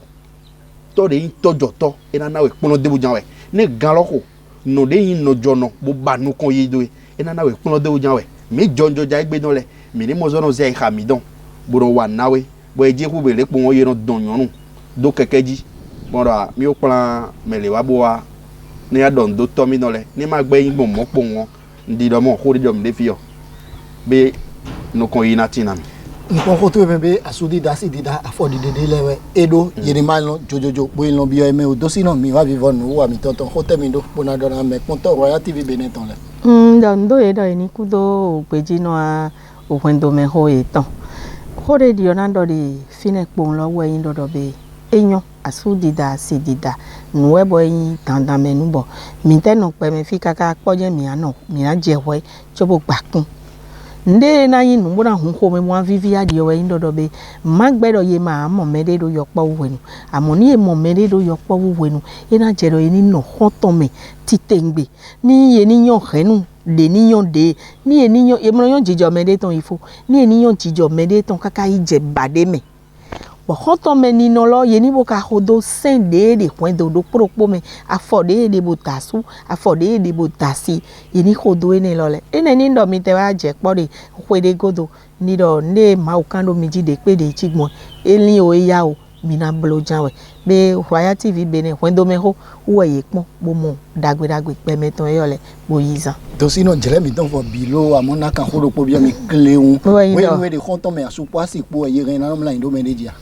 to de yin tojo to ina na we pono de bu jan we ni gan lo ho no de yin no jono bo ba nu kon yi do ina na we pono de bu jan we mi jonjo ja igbe don le mi ni mo zo no ze ha mi don boro wa nawe bo eje ku bele po won ye no don yonu do kekeji mora mi o plan mele wa bo wa ni adon do to mi no le ni ma gbe yin gbo mo po won ndi do mo ko ri do mi de fi yo be no kon yi na tina mi nǹkan ko to be asudi da si dida afodi dede lewe edo yiri ma lo jojojo bo yin lo bi o eme o do si no mi wa vivon no wa mi tonton ko te mi do bona do na me ponto Royal TV Benetton le ndo e do ni kudo peji no a o kwendo me ho e ton hore di onando di fine pon lo we yin dodo be eyan asudida sidida nuwe bo yin dandan menu bo mi te no pe me fi kaka poje mi ano mi a je we jobo gbakun nde na yin no bona hu me mo vivi ade o yin dodo be magbedo ye ma mo mede do yopo wenu amoni e mo mede do yopo wenu ina jero yin no hoto me titengbe ni ye ni yan khenu de ni yan de ni e ni yan e mo yan jijo mede ton ifo ni e ni yan jijo mede ton kaka ije bade me bo hoto me ni no lo ye ni bo ka hodo sen de point do propo me afode de bo tasu afode de bo tasi ye ni hodo ene lo le ene ni ndo mi te wa je pore kwede godo ni do ne ma ukando mi ji de pe de chigbon elin o ya o mi na blo janwe be Royal TV bene kwendo me ho uwe ye pon bo mo dagbe pe meton yo le bo yiza to sino jere mi ton fo bilo amona kan hodo po bi mi kleun we de konton me asupo asipo ye ren na mla ndo me de dia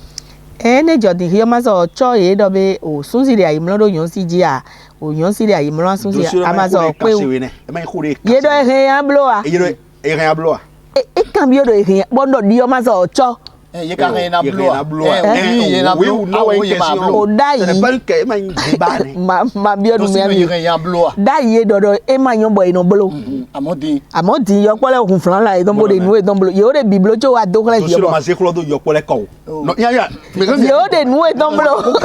ene jodi hiyo mazo cho ye do be o sunziri ayi mlo do yon si ji a o yon si ayi mlo sunziri amazo pe ye do he ya blo a ye ya blo a e cambio do he bondo di yo mazo cho ye ka na blo ye na blo ye ma blo o dai ma bio do me ya blo dai ye do e ma yon boy no blo amodi yo pole hun flan la e don bo de nu e don blo ye o de biblo cho wa do kle yo so ma se klo do yo pole ko no ya ye o de nu e don blo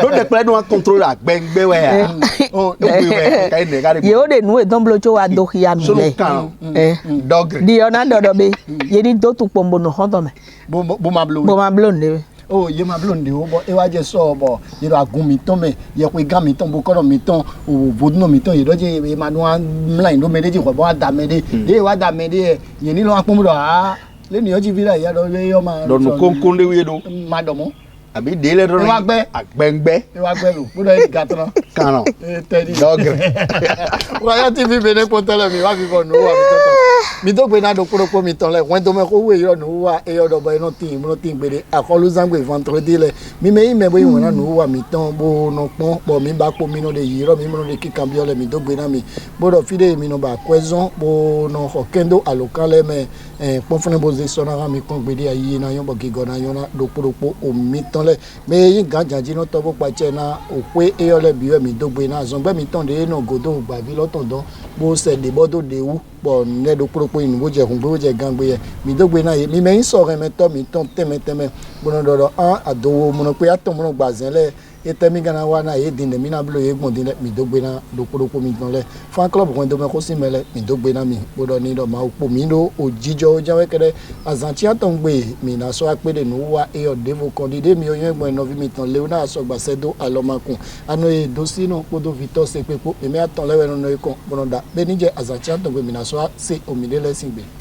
do de pele no control agbengbe we ya o kai ne ga ye o de nu e don blo cho wa do ya mi le dog di ona do be ye ni do tu pombo no hodo me bo ma blo ne oh ye ma blo nde o bo e wa je so bo ye do agun mi ton me ye ko gan mi ton bo ko mi ton o bodno mi ton ye do je e ma no mla ndo me de ko bo da me de wa da me de ye ni lo apon mo do a le ni o ji vira ya do yo ma do no kon de we do ma do mo àbí délé do agbengbe e wa gbe lu bo do ga ton kan tedi dog Royal TV bene ko tele mi wa fi ko no wa mi to gbe na do poropo mi ton le wen to me ko we yo no wa e yo do bo no tin gbede akolu zangbe vendredi le mi me bo yin na no wa mi ton bo no pon bo mi ba po mi no de yiro mi no de kikambio le mi do gbe na mi bo do fide mi no ba kwezon bo no hokendo alokale me pon fune bo ze sonara mi kon gbede ayi na yon bo gigo na yon na do poropo o mi ton le me yin ganjanji no to bo pa che na o pe e yo le bi mi do gbe na zon gbe mi ton de no godo gba bi loton don bo se de bodo de wu bo ne do poropo inu bo je kun bo je gangbe ye mi do gbe na ye mi me yin so re me to mi ton teme bo no do an adowo mo no pe aton mo no gba zen le etemi gana wa na ye din de mi na blo ye gbon din le mi do gbe na do poropo mi ton le fan club ko do me ko si mele mi do gbe na mi bo do ni do ma opo mi do ojijo o jawe kede azanti aton gbe mi na so apede no wa e o devo candidate mi o yen gbon no vi mi ton le na so gba sedo alomakun anu e do sino ko do Victor se pepo mi aton lewe no no ikon bo no da be ni je azanti aton gbe mi na so se omide le sin gbe